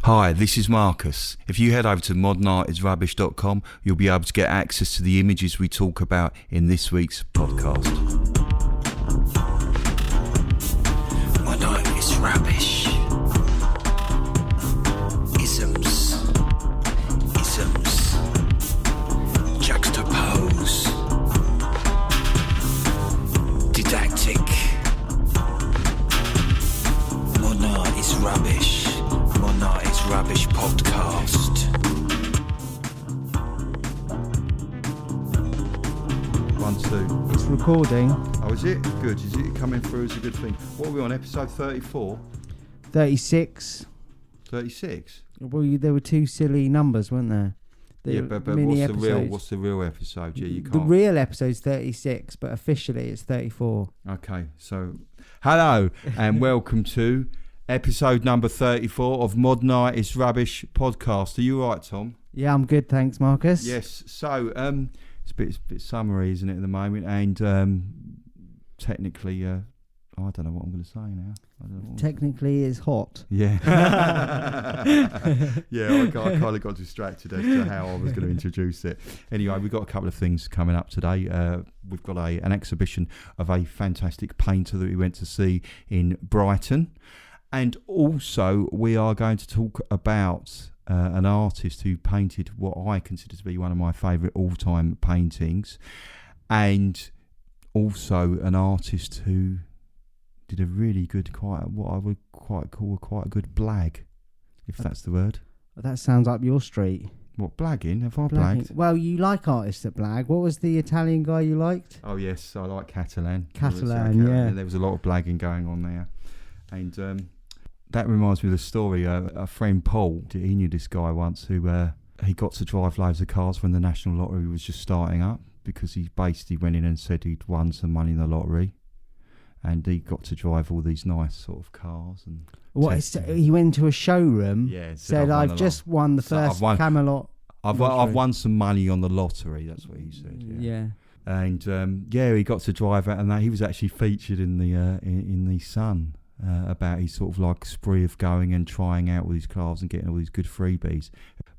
Hi, this is Marcus. If you head over to modernartisrubbish.com, you'll be able to get access to the images we talk about in this week's podcast. Modern art is rubbish. Isms. Juxtapose. Didactic. Modern art is rubbish. Modern art is rubbish podcast. 1, 2. It's recording. Oh, is it? Good. Is it coming through as a good thing? What are we on? Episode 34? 36. 36? Well, there were two silly numbers, weren't there? But what's the real episode? Yeah, you can't. The real episode's 36, but officially it's 34. Okay, so hello and welcome to episode number 34 of Modern Art is Rubbish podcast. Are you all right, Tom? Yeah, I'm good, thanks, Marcus. Yes. So it's a bit summery, isn't it, at the moment? And technically, I don't know what I'm going to say now. Technically, it's hot. Yeah. Yeah, I kind of got distracted as to how I was going to introduce it. Anyway, we've got a couple of things coming up today. We've got an exhibition of a fantastic painter that we went to see in Brighton. And also, we are going to talk about an artist who painted what I consider to be one of my favourite all-time paintings. And also an artist who did a really good, what I would quite call a good blag, if that's the word. That sounds up your street. What, blagging? Have I blagged? Well, you like artists that blag. What was the Italian guy you liked? Oh, yes, I like Catalan. Catalan, yeah. And there was a lot of blagging going on there. And that reminds me of the story. A friend, Paul, he knew this guy once who he got to drive loads of cars when the National Lottery was just starting up, because he basically went in and said he'd won some money in the lottery. And he got to drive all these nice sort of cars. And he went to a showroom, said, I've just won the first Camelot. I've won some money on the lottery, that's what he said. Yeah. And he got to drive it, and he was actually featured in the Sun about his sort of like spree of going and trying out all these cars and getting all these good freebies.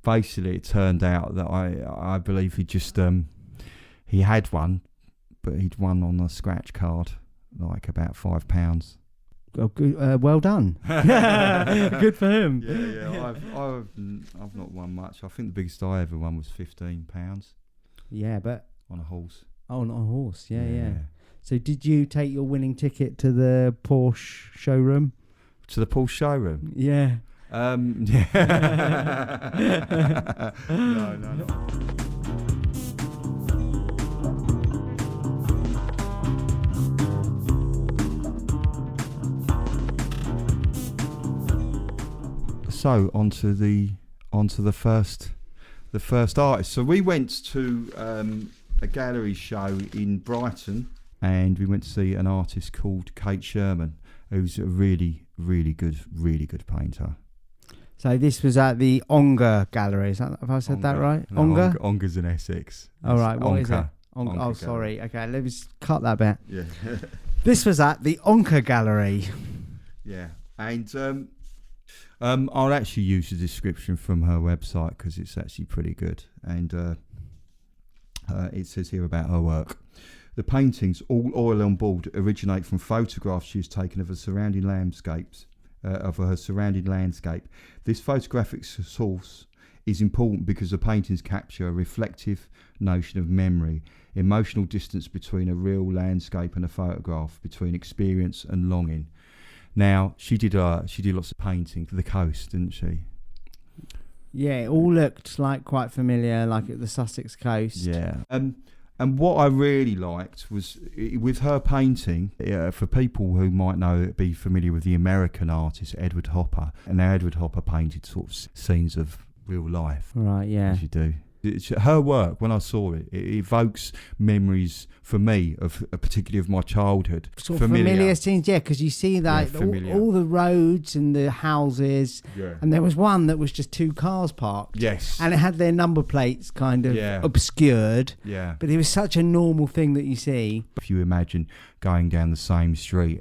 Basically, it turned out that I believe he had one, but he'd won on a scratch card, like about £5. Oh, good, well done. Good for him. Yeah. I've not won much. I think the biggest I ever won was £15. Yeah, but on a horse. Oh, not a horse. Yeah. So did you take your winning ticket to the Porsche showroom? To the Porsche showroom? Yeah. No. So onto the first artist. So we went to a gallery show in Brighton, and we went to see an artist called Kate Sherman, who's a really, really good painter. So this was at the Ongar Gallery. Have I said that right? No, Ongar? Ongar's in Essex. All right. What is it? Ongar sorry. Okay, let's cut that bit. Yeah. This was at the Ongar Gallery. Yeah, and I'll actually use the description from her website because it's actually pretty good. And it says here about her work. The paintings, all oil on board, originate from photographs she has taken of her surrounding landscapes. This photographic source is important because the paintings capture a reflective notion of memory, emotional distance between a real landscape and a photograph, between experience and longing. Now, she did lots of painting for the coast, didn't she? Yeah, it all looked like quite familiar, like at the Sussex coast. Yeah. And what I really liked was with her painting, for people who might be familiar with the American artist Edward Hopper, and now Edward Hopper painted sort of scenes of real life. Right, yeah. As you do. Her work, when I saw it, it evokes memories for me of particularly of my childhood. Sort of familiar scenes, yeah, because you see that all the roads and the houses, and there was one that was just two cars parked. Yes, and it had their number plates kind of obscured. Yeah, but it was such a normal thing that you see. If you imagine going down the same street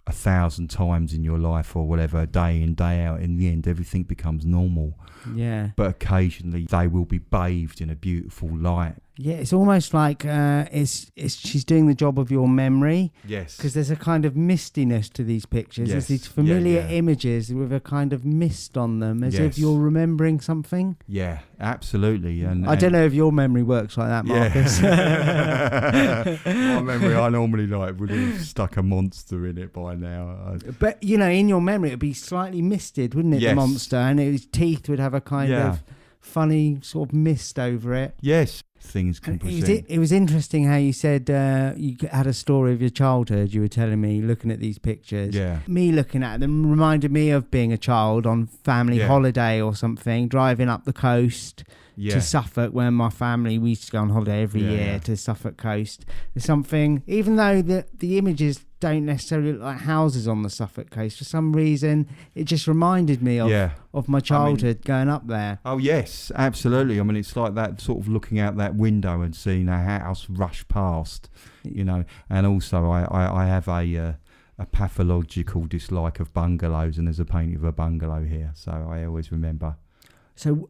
1,000 times in your life or whatever, day in, day out. In the end, everything becomes normal. Yeah. But occasionally they will be bathed in a beautiful light. Yeah, it's almost like she's doing the job of your memory. Yes. Because there's a kind of mistiness to these pictures. Yes. There's these familiar images with a kind of mist on them, as if you're remembering something. Yeah, absolutely. And I don't know if your memory works like that, Marcus. My memory, I normally would have stuck a monster in it by now. But, in your memory, it would be slightly misted, wouldn't it, the monster? And his teeth would have a kind of funny sort of mist over it. Yes. Things can present. It was interesting how you said you had a story of your childhood. You were telling me, looking at these pictures. Yeah. Me looking at them reminded me of being a child on family holiday or something, driving up the coast to Suffolk, where my family, we used to go on holiday every year to Suffolk coast. There's something, even though the images don't necessarily look like houses on the Suffolk coast, for some reason it just reminded me of my childhood going up there. Oh yes, absolutely. I mean, it's like that, sort of looking out that window and seeing a house rush past, and also I have a pathological dislike of bungalows, and there's a painting of a bungalow here, so I always remember. So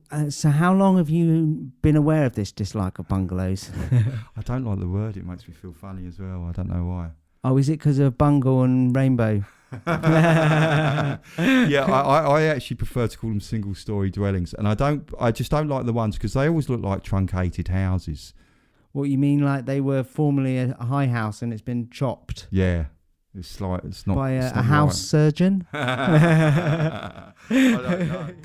how long have you been aware of this dislike of bungalows? I don't like the word. It makes me feel funny as well. I don't know why. Oh, is it because of bungle and rainbow? Yeah, I actually prefer to call them single-story dwellings, and I just don't like the ones because they always look like truncated houses. What, you mean like they were formerly a high house and it's been chopped? Yeah, it's not by a house surgeon. I don't know.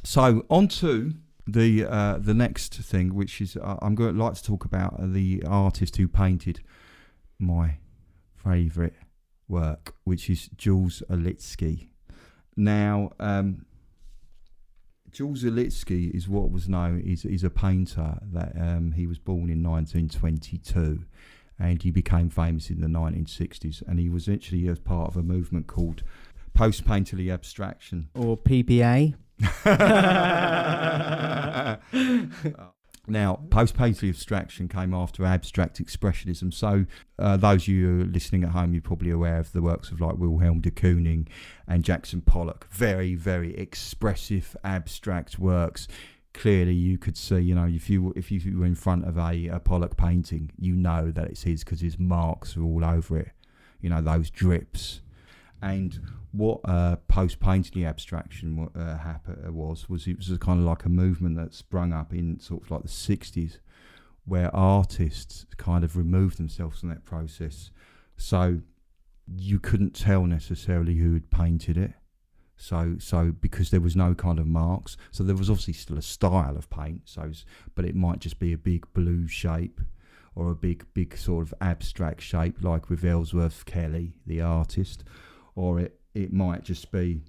So on to the next thing, which is I'm going to like to talk about the artist who painted my favourite work, which is Jules Olitski. Now, Jules Olitski is what was known is a painter that he was born in 1922, and he became famous in the 1960s, and he was actually as part of a movement called post-painterly abstraction, or PPA. Now, post-painterly abstraction came after abstract expressionism. So those of you listening at home, you're probably aware of the works of like Wilhelm de Kooning and Jackson Pollock. Very, very expressive abstract works. Clearly, you could see, if you were in front of a Pollock painting, that it's his because his marks are all over it. Those drips. And what post-painterly abstraction was it was a kind of like a movement that sprung up in sort of like the 60s, where artists kind of removed themselves from that process. So you couldn't tell necessarily who had painted it. So because there was no kind of marks, so there was obviously still a style of paint. But it might just be a big blue shape, or a big sort of abstract shape, like with Ellsworth Kelly, the artist. Or it might just be,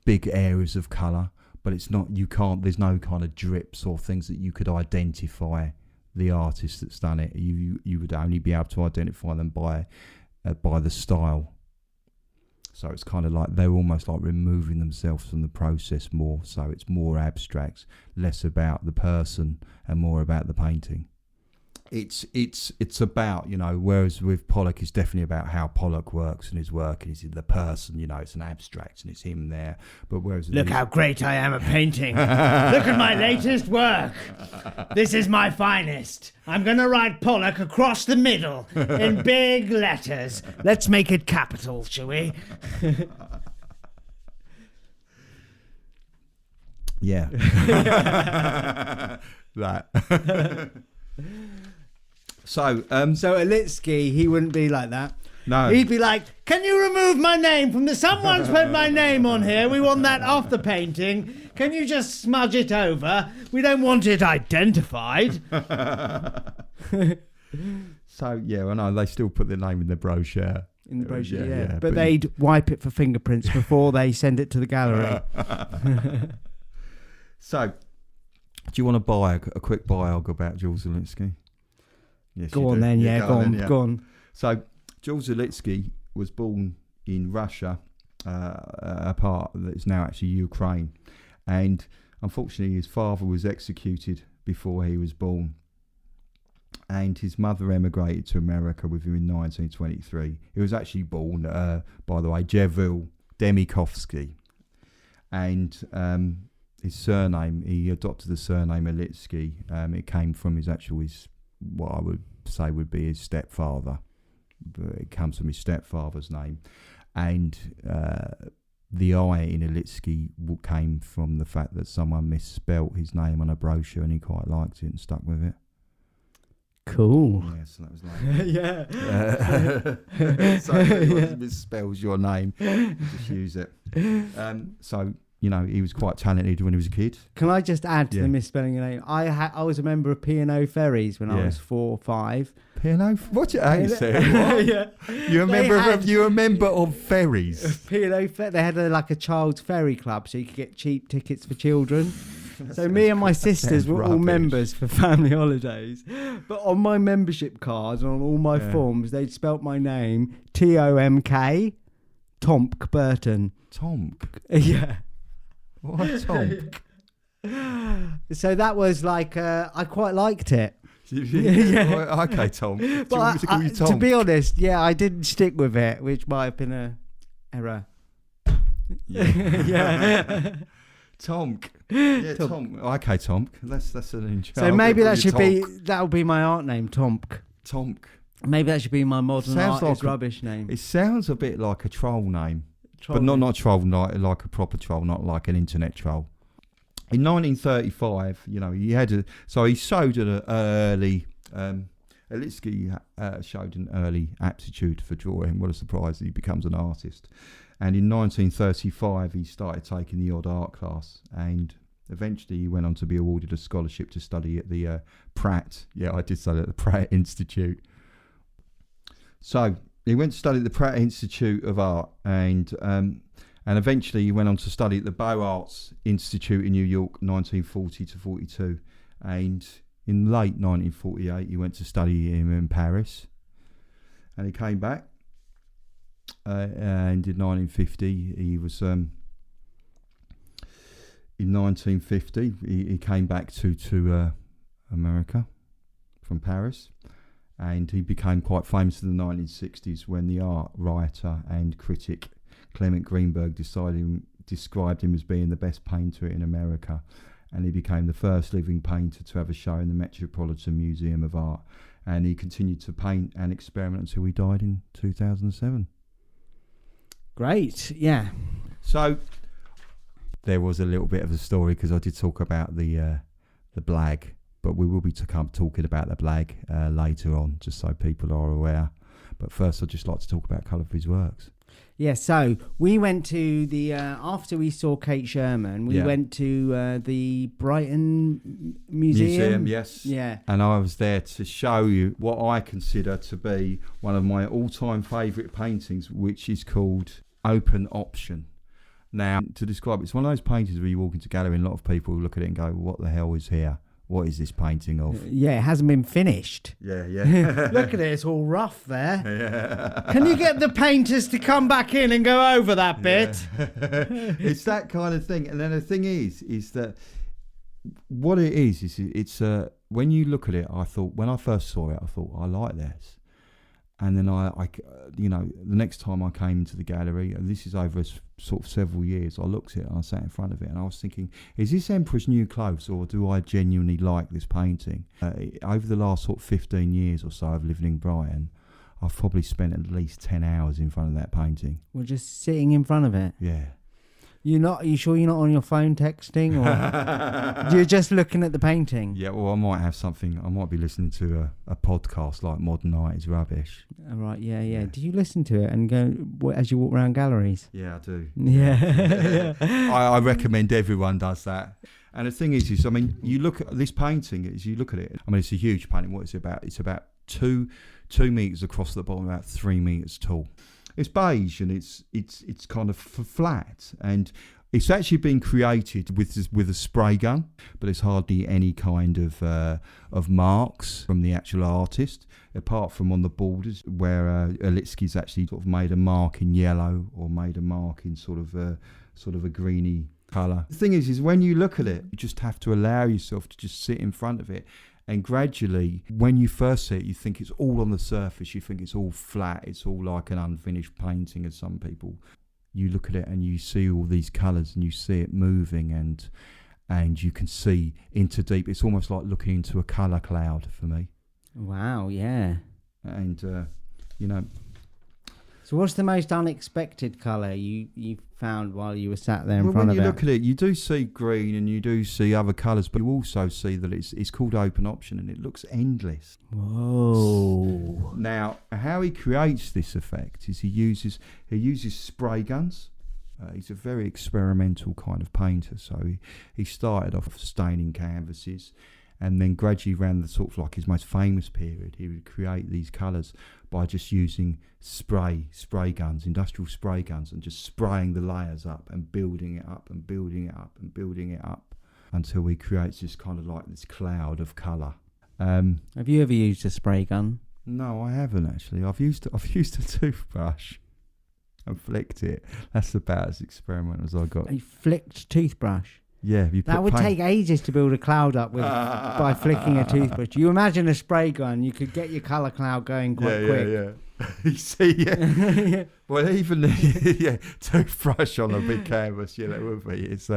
big areas of colour, but it's not, there's no kind of drips or things that you could identify the artist that's done it. You would only be able to identify them by the style. So it's kind of like they're almost like removing themselves from the process more. So it's more abstract, less about the person and more about the painting. It's about, whereas with Pollock, it's definitely about how Pollock works and his work, and he's the person, it's an abstract and it's him there. But whereas look how great I am at painting. Look at my latest work. This is my finest. I'm going to write Pollock across the middle in big letters. Let's make it capital, shall we? Yeah. That. So Olitski, he wouldn't be like that. No. He'd be like, can you remove my name from someone's put my name on here. We want that off the painting. Can you just smudge it over? We don't want it identified. So, yeah, I know. They still put their name in the brochure. In the brochure, yeah. But they'd wipe it for fingerprints before they send it to the gallery. So, do you want to buy a quick biog about Jules Olitski? Yes, go on then, go on. So, Jules Olitski was born in Russia a part that is now actually Ukraine. And unfortunately, his father was executed before he was born. And his mother emigrated to America with him in 1923. He was actually born, by the way, Jules Olitski. And his surname, he adopted the surname Olitski. It came from what I would say would be his stepfather. But it comes from his stepfather's name. And the I in Olitski came from the fact that someone misspelt his name on a brochure and he quite liked it and stuck with it. Cool. Yeah, so that was like so if it misspells your name, just use it. So he was quite talented when he was a kid. Can I just add to the misspelling your name? I was a member of P&O Ferries when I was 4 or 5. P&O? What you say? Yeah. You're a member of ferries. P&O they had a child's ferry club, so you could get cheap tickets for children. So me and my sisters were all members for family holidays. But on my membership cards and on all my forms, they'd spelt my name Tomk, Tomk Burton. Tomk? Yeah. What, Tomk? So that was I quite liked it. Yeah. Okay, Tom. But to be honest, I didn't stick with it, which might have been an error. Yeah. Tomk. Yeah, Tom. Okay, Tomk. That's an interesting. So maybe that'll be my art name, Tomk. Tomk. Maybe that should be my modern artist rubbish name. It sounds a bit like a troll name. But not a troll, like a proper troll, not like an internet troll. In 1935, he showed an early, Olitski showed an early aptitude for drawing. What a surprise, he becomes an artist. And in 1935, he started taking the odd art class, and eventually he went on to be awarded a scholarship to study at the Pratt. Yeah, I did study at the Pratt Institute. So he went to study at the Pratt Institute of Art, and eventually he went on to study at the Beaux Arts Institute in New York, 1940 to 42. And in late 1948, he went to study in Paris, and he came back. And in 1950, he was in 1950 he came back to America from Paris, and he became quite famous in the 1960s when the art writer and critic Clement Greenberg described him as being the best painter in America, and he became the first living painter to have a show in the Metropolitan Museum of Art, and he continued to paint and experiment until he died in 2007. Great, yeah. So there was a little bit of a story because I did talk about the blag, but we will be talking about the blag later on, just so people are aware. But first, I'd just like to talk about a couple of his works. Yeah, so we went to the after we saw Kate Sherman, we went to the Brighton Museum. Yes. Yeah. And I was there to show you what I consider to be one of my all-time favourite paintings, which is called Open Option. Now, to describe it, it's one of those paintings where you walk into a gallery and a lot of people look at it and go, what the hell is here? What is this painting of? Yeah, it hasn't been finished. Yeah, yeah. Look at it, it's all rough there. Yeah. Can you get the painters to come back in and go over that bit? Yeah. It's that kind of thing. And then the thing is that what it is it's when you look at it, when I first saw it, I thought, I like this. And then I the next time I came into the gallery, and this is over sort of several years, I looked at it and I sat in front of it and I was thinking, is this Emperor's New Clothes, or do I genuinely like this painting? Over the last sort of 15 years or so of living in Brighton, I've probably spent at least 10 hours in front of that painting. We're just sitting in front of it? Yeah. Are you sure you're not on your phone texting, or you're just looking at the painting? Yeah, well, I might have something. I might be listening to a podcast like Modern Art is Rubbish. All right, yeah. Do you listen to it and go as you walk around galleries? Yeah, I do. Yeah. I recommend everyone does that. And the thing is, you look at this painting, as you look at it, it's a huge painting. What is it about? It's about 2 meters across the bottom, about 3 meters tall. It's beige and it's kind of flat, and It's actually been created with a spray gun, but there's hardly any kind of marks from the actual artist, apart from on the borders where Olitski's actually sort of made a mark in yellow or made a mark in sort of a greeny colour. The thing is when you look at it, you just have to allow yourself to just sit in front of it. And gradually, when you first see it, you think it's all on the surface. You think it's all flat. It's all like an unfinished painting, as some people. You look at it and you see all these colours and you see it moving and you can see into deep. It's almost like looking into a colour cloud for me. Wow, yeah. And, So what's the most unexpected colour you found while you were sat there in front of it? When you look at it, you do see green and you do see other colours, but you also see that it's called open option and it looks endless. Whoa. Now, how he creates this effect is he uses spray guns. He's a very experimental kind of painter, so he started off staining canvases, and then gradually around the sort of like his most famous period, he would create these colours by just using spray guns, industrial spray guns, and just spraying the layers up and building it up and building it up and building it up until he creates this kind of like this cloud of colour. Have you ever used a spray gun? No, I haven't actually. I've used a toothbrush and flicked it. That's about as experimental as I got. A flicked toothbrush? Yeah, that would take ages to build a cloud up with by flicking a toothbrush. You imagine a spray gun, you could get your colour cloud going quite quick. Yeah. You see, yeah. Well, even toothbrush on a big canvas, that would be. It's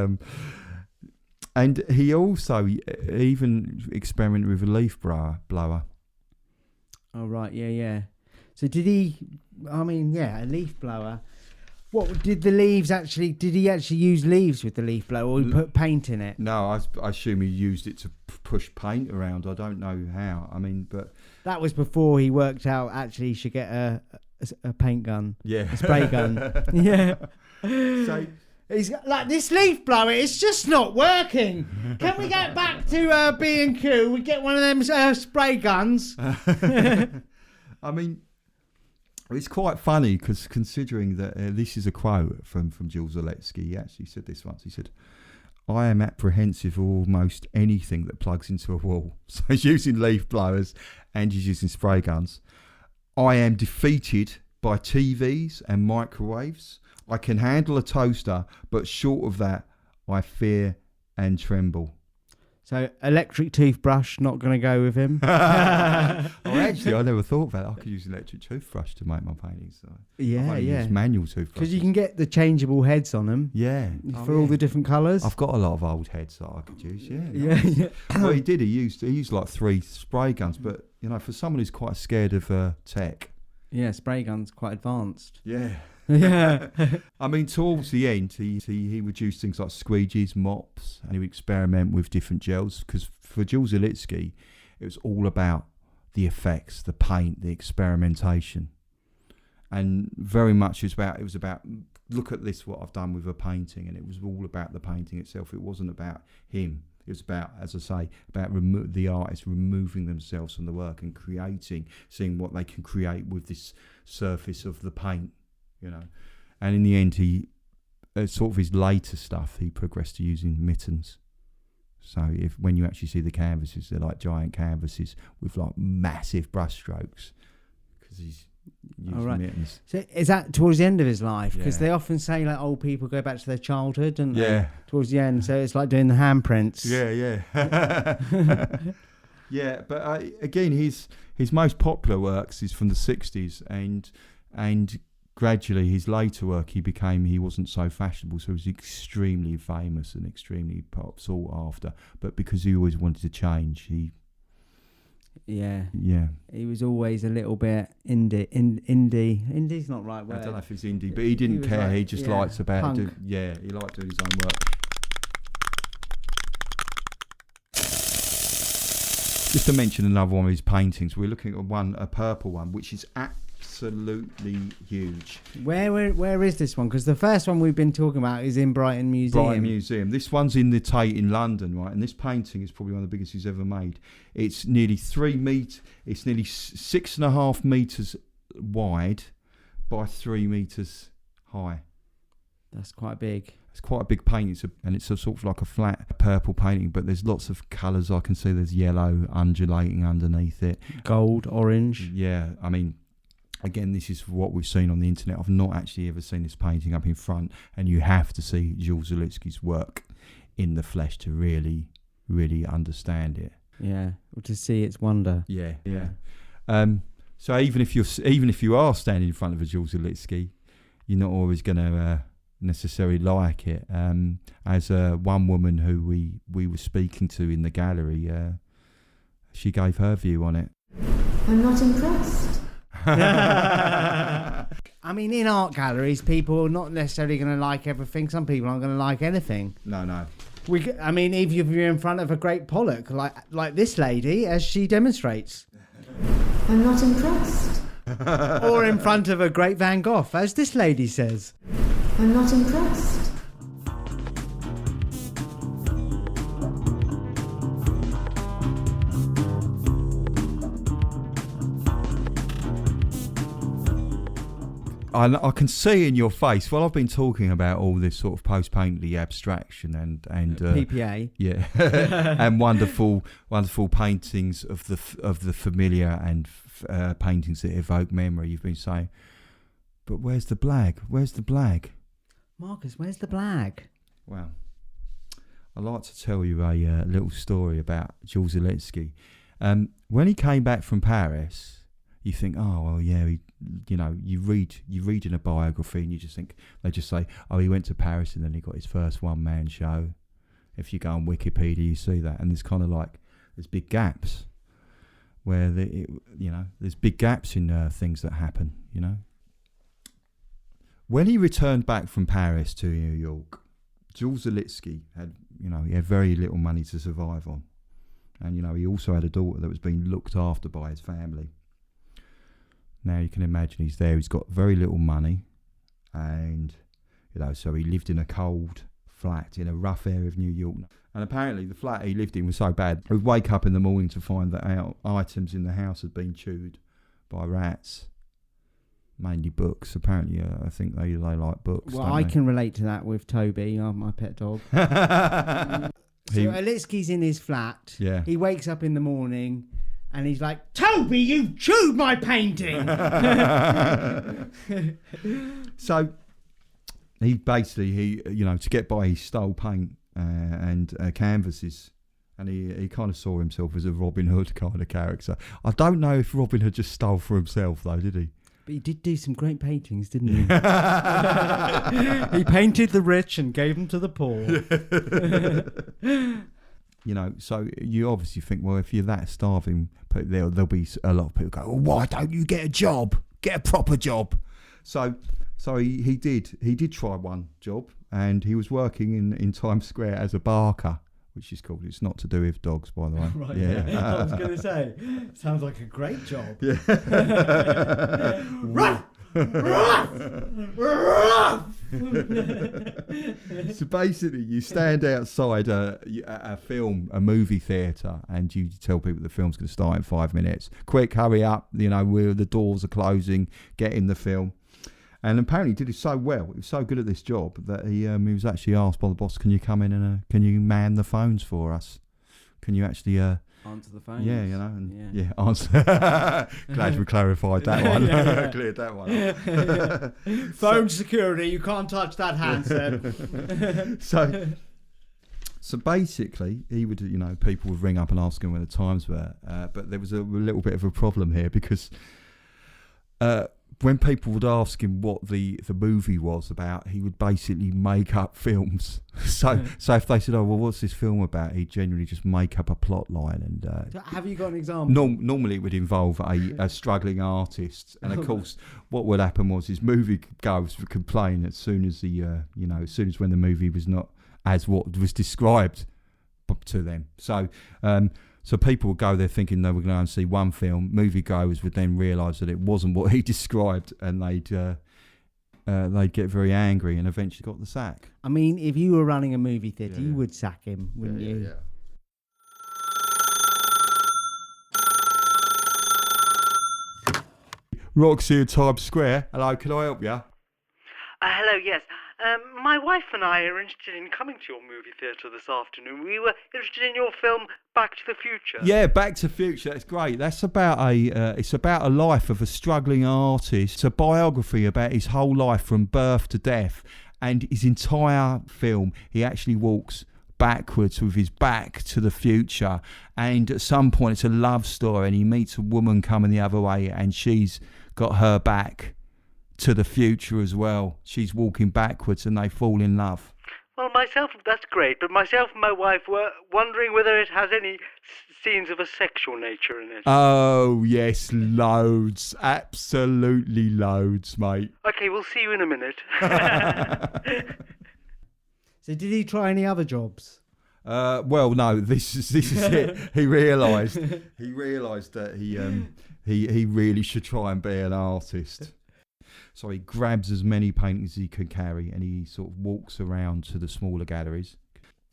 and he also even experimented with a leaf blower. Oh right, yeah. So did he? I mean, a leaf blower. What did the leaves actually? Did he actually use leaves with the leaf blower, or he put paint in it? No, I assume he used it to push paint around. I don't know how. I mean, but that was before he worked out actually he should get a paint gun. Yeah, a spray gun. Yeah. So he's like, this leaf blower. It's just not working. Can we get back to B&Q? We get one of them spray guns. I mean. It's quite funny because considering that this is a quote from Jules Olitski. He actually said this once. He said, "I am apprehensive of almost anything that plugs into a wall." So he's using leaf blowers and he's using spray guns. "I am defeated by TVs and microwaves. I can handle a toaster, but short of that, I fear and tremble." So electric toothbrush, not going to go with him. Actually, I never thought about it. I could use electric toothbrush to make my paintings. So yeah. Use manual toothbrush. Because you can get the changeable heads on them. Yeah. For all the different colours. I've got a lot of old heads that I could use. Yeah. Yeah. Well, he did. He used like 3 spray guns, but for someone who's quite scared of tech. Yeah, spray guns quite advanced. Yeah. Yeah. I mean, towards the end, he would use things like squeegees, mops, and he would experiment with different gels. Because for Jules Olitski, it was all about the effects, the paint, the experimentation, and very much it was about look at this, what I've done with a painting, and it was all about the painting itself. It wasn't about him. It was about, as I say, about the artists removing themselves from the work and seeing what they can create with this surface of the paint. And in the end, he sort of his later stuff, he progressed to using mittens. So when you actually see the canvases, they're like giant canvases with like massive brush strokes because he's using mittens. So is that towards the end of his life? Because they often say like old people go back to their childhood, don't they? Towards the end. So it's like doing the handprints. Yeah. Yeah, but again, his most popular works is from the 60s, and gradually his later work he wasn't so fashionable, so he was extremely famous and extremely sought after, but because he always wanted to change, he was always a little bit indie's not the right word. I don't know if it's indie, but he didn't care. Like, he just liked about it. He liked doing his own work. Just to mention another one of his paintings, we're looking at a purple one, which is absolutely huge. Where is this one? Because the first one we've been talking about is in Brighton Museum. This one's in the Tate in London, right? And this painting is probably one of the biggest he's ever made. It's nearly 3 meters. It's nearly 6.5 meters wide by 3 meters high. That's quite big. It's quite a big painting, and it's a sort of like a flat purple painting, but there's lots of colours I can see. There's yellow undulating underneath it. Gold, orange. Yeah, I mean, again, this is what we've seen on the internet. I've not actually ever seen this painting up in front, and you have to see Jules Olitski's work in the flesh to really, really understand it. Yeah, or to see its wonder. Yeah. So even if you are standing in front of a Jules Olitski, you're not always going to necessarily like it. As one woman who we were speaking to in the gallery, she gave her view on it. I'm not impressed. I mean, in art galleries, people are not necessarily going to like everything. Some people aren't going to like anything. No. I mean, if you're in front of a great Pollock, like this lady, as she demonstrates. I'm not impressed. Or in front of a great Van Gogh, as this lady says. I'm not impressed. I can see in your face. Well, I've been talking about all this sort of post-painterly abstraction and PPA, yeah, and wonderful paintings of the familiar and paintings that evoke memory. You've been saying, but where's the blag? Where's the blag? Marcus, where's the blag? Well, I'd like to tell you a little story about Jules Olitski. When he came back from Paris, you think, oh well, yeah, you read in a biography and you just think, they just say, oh, he went to Paris and then he got his first one-man show. If you go on Wikipedia, you see that, and there's kind of like there's big gaps where there's big gaps in things that happen. When he returned back from Paris to New York, Jules Olitski had very little money to survive on, and he also had a daughter that was being looked after by his family. Now you can imagine he's there. He's got very little money, and so he lived in a cold flat in a rough area of New York. And apparently the flat he lived in was so bad, he'd wake up in the morning to find that our items in the house had been chewed by rats. Mainly books. Apparently, I think they like books. Well, I can relate to that with Toby, my pet dog. So Olitski's in his flat. Yeah. He wakes up in the morning and he's like, Toby, you've chewed my painting! So he basically, to get by, he stole paint and canvases. And he kind of saw himself as a Robin Hood kind of character. I don't know if Robin Hood just stole for himself, though, did he? But he did do some great paintings, didn't he? He painted the rich and gave them to the poor. So you obviously think, well, if you're that starving, there'll be a lot of people go, well, why don't you get a job? Get a proper job. So he did try one job, and he was working in Times Square as a barker, which is called. It's not to do with dogs, by the way. Right, yeah. I was going to say, sounds like a great job. Yeah. So basically, you stand outside a movie theatre, and you tell people the film's going to start in 5 minutes. Quick, hurry up! The doors are closing. Get in the film. And apparently he did it so well. He was so good at this job that he was actually asked by the boss, can you come in and can you man the phones for us? Can you actually... answer the phone? Yeah, answer. Glad we clarified that one. Cleared that one. Phone security, you can't touch that handset. So basically, he would, people would ring up and ask him when the times were. But there was a little bit of a problem here because... when people would ask him what the movie was about, he would basically make up films. So if they said, "Oh, well, what's this film about?" he'd generally just make up a plot line. And have you got an example? Normally, it would involve a struggling artist, and of course, what would happen was his movie goers would complain as soon as when the movie was not as what was described to them. So people would go there thinking they were going to see one film. Moviegoers would then realise that it wasn't what he described, and they'd get very angry and eventually got the sack. I mean, if you were running a movie theatre, you would sack him, wouldn't you? Yeah. Roxy at Times Square. Hello, can I help you? Hello, yes. My wife and I are interested in coming to your movie theatre this afternoon. We were interested in your film Back to the Future. Yeah, Back to the Future. That's great. That's about it's about a life of a struggling artist. It's a biography about his whole life from birth to death, and his entire film. He actually walks backwards with his back to the future, and at some point it's a love story, and he meets a woman coming the other way, and she's got her back to the future as well. She's walking backwards and they fall in love. Well, that's great, but myself and my wife were wondering whether it has any scenes of a sexual nature in it. Oh, yes, loads. Absolutely loads, mate. Okay, we'll see you in a minute. So did he try any other jobs? Well, no, this is it. He realised that he really should try and be an artist. So he grabs as many paintings as he can carry, and he sort of walks around to the smaller galleries,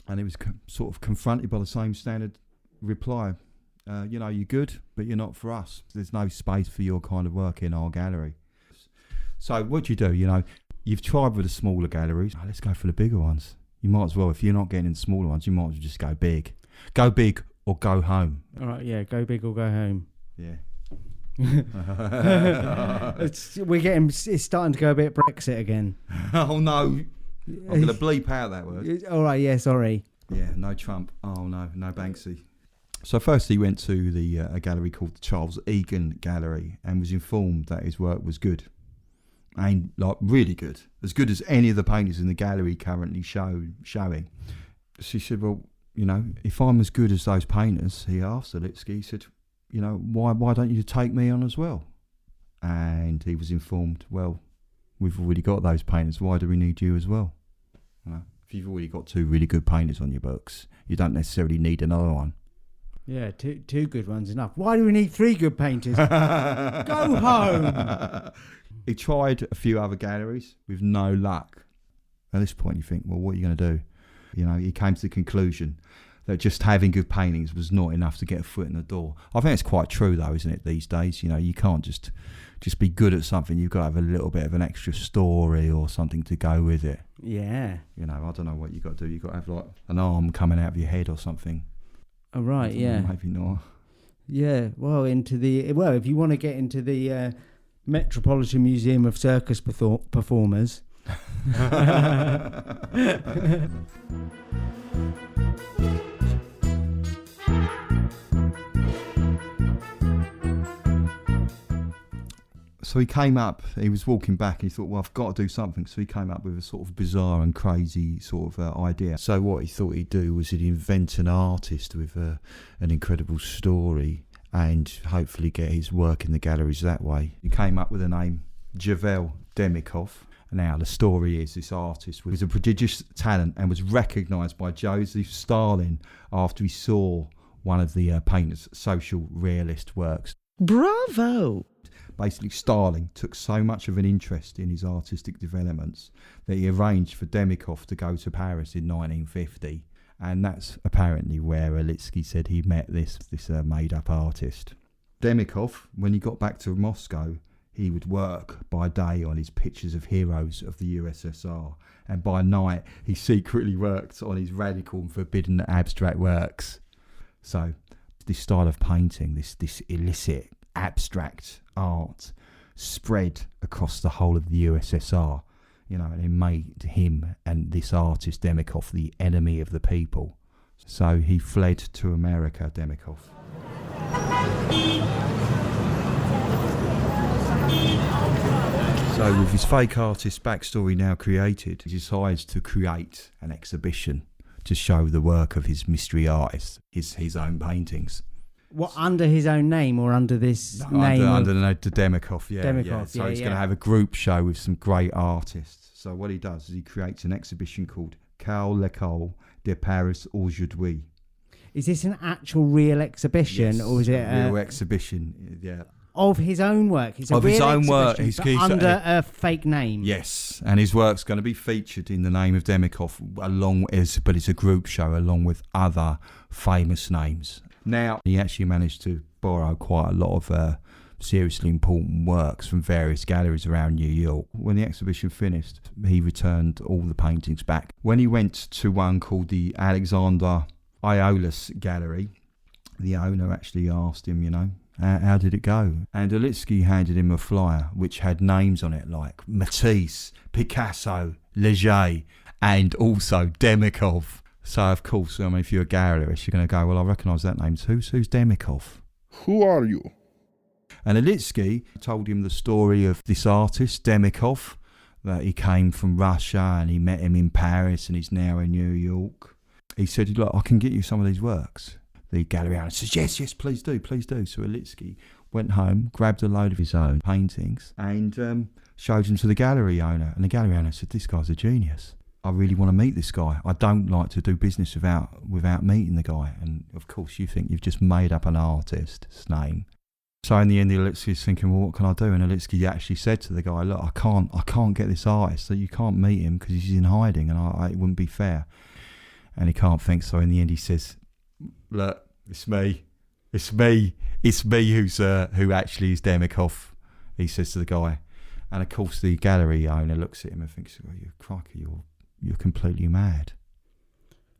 and he was sort of confronted by the same standard reply. You're good, but you're not for us. There's no space for your kind of work in our gallery. So what do? You've tried with the smaller galleries. Oh, let's go for the bigger ones. You might as well, if you're not getting in the smaller ones, you might as well just go big. Go big or go home. All right, yeah, go big or go home. Yeah. It's starting to go a bit Brexit again. Oh no, I'm going to bleep out that word. All right, yeah, sorry. Yeah, no Trump. Oh no Banksy. So first he went to a gallery called the Charles Egan Gallery and was informed that his work was good. And really good, as good as any of the paintings in the gallery currently showing. She said, well, if I'm as good as those painters, he asked Olitski, he said, why don't you take me on as well? And he was informed, well, we've already got those painters, why do we need you as well? If you've already got 2 really good painters on your books, you don't necessarily need another one. Yeah, two good ones enough. Why do we need 3 good painters? Go home! He tried a few other galleries with no luck. At this point you think, well, what are you going to do? He came to the conclusion that just having good paintings was not enough to get a foot in the door. I think it's quite true though, isn't it, these days? You can't just be good at something. You've got to have a little bit of an extra story or something to go with it. Yeah. I don't know what you've got to do. You've got to have an arm coming out of your head or something. Oh, right, yeah. Maybe not. Yeah, well, if you want to get into the Metropolitan Museum of Circus Performers. So he was walking back and he thought, well, I've got to do something. So he came up with a sort of bizarre and crazy sort of idea. So what he thought he'd do was he'd invent an artist with an incredible story and hopefully get his work in the galleries that way. He came up with the name Javel Demikov. Now, the story is this artist was a prodigious talent and was recognised by Joseph Stalin after he saw one of the painter's social realist works. Bravo! Basically, Stalin took so much of an interest in his artistic developments that he arranged for Demikov to go to Paris in 1950. And that's apparently where Olitski said he met this made-up artist. Demikov, when he got back to Moscow, he would work by day on his pictures of heroes of the USSR, and by night he secretly worked on his radical and forbidden abstract works. So this style of painting, this illicit abstract art, spread across the whole of the USSR, and it made him and this artist Demikov the enemy of the people. So he fled to America, Demikov. So with his fake artist backstory now created, he decides to create an exhibition to show the work of his mystery artist, his own paintings. What, under his own name or under this name? Under the name to Demikov, yeah. Demikov, So he's going to have a group show with some great artists. So what he does is he creates an exhibition called Cal l'École de Paris aujourd'hui. Is this an actual real exhibition, or is it a real exhibition? Yeah. Of his own work. It's of his own work. He's under a fake name. Yes, and his work's going to be featured in the name of Demikov, but it's a group show along with other famous names. Now, he actually managed to borrow quite a lot of seriously important works from various galleries around New York. When the exhibition finished, he returned all the paintings back. When he went to one called the Alexander Iolis Gallery, the owner actually asked him, how did it go? And Olitski handed him a flyer which had names on it like Matisse, Picasso, Leger, and also Demikov. So, of course, if you're a gallerist, you're going to go, well, I recognise that name. Who's Demikov? Who are you? And Olitski told him the story of this artist, Demikov, that he came from Russia and he met him in Paris and he's now in New York. He said, look, I can get you some of these works. The gallery owner says, yes, please do. So Olitski went home, grabbed a load of his own paintings and showed them to the gallery owner. And the gallery owner said, this guy's a genius. I really want to meet this guy. I don't like to do business without meeting the guy. And, of course, you think you've just made up an artist's name. So in the end, Olitski's thinking, well, what can I do? And Olitski actually said to the guy, look, I can't get this artist. So you can't meet him because he's in hiding and it wouldn't be fair. And he can't think. So in the end, he says, look, it's me who actually is Demikov, he says to the guy. And of course the gallery owner looks at him and thinks, well, you're completely mad.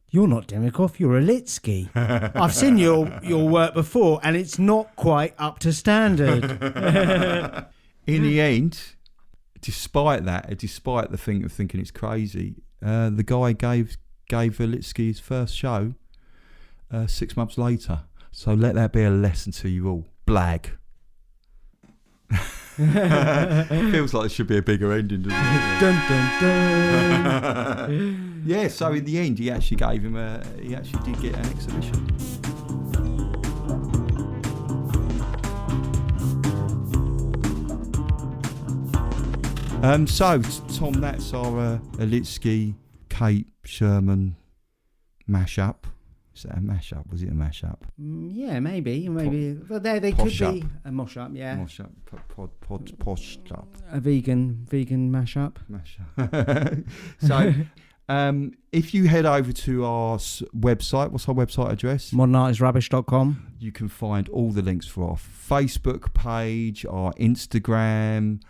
You're not Demikov, you're Olitski. I've seen your work before and it's not quite up to standard. In the end, despite the thing of thinking it's crazy, the guy gave Olitski his first show 6 months later. So let that be a lesson to you all. Blag. Feels like there should be a bigger ending, doesn't it? Dun, dun, dun. Yeah, so in the end he actually did get an exhibition. So Tom, that's our Olitski Kate Sherman mashup. Is that a mashup? Was it a mashup? Yeah, maybe. Well, they could be a mosh-up, yeah. Mosh-up, posh-up. A vegan mashup. So, if you head over to our website, what's our website address? modernartisrubbish.com. You can find all the links for our Facebook page, our Instagram,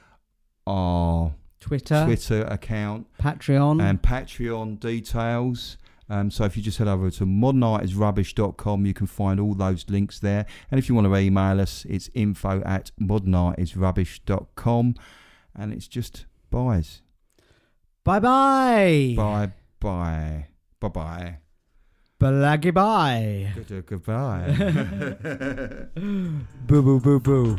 our Twitter account, Patreon, and Patreon details. So if you just head over to modernartisrubbish.com, you can find all those links there. And if you want to email us, it's info@modernartisrubbish.com. And it's just byes. Bye-bye. Bye-bye. Bye-bye. Blaggy bye. Goodbye. Boo-boo-boo-boo.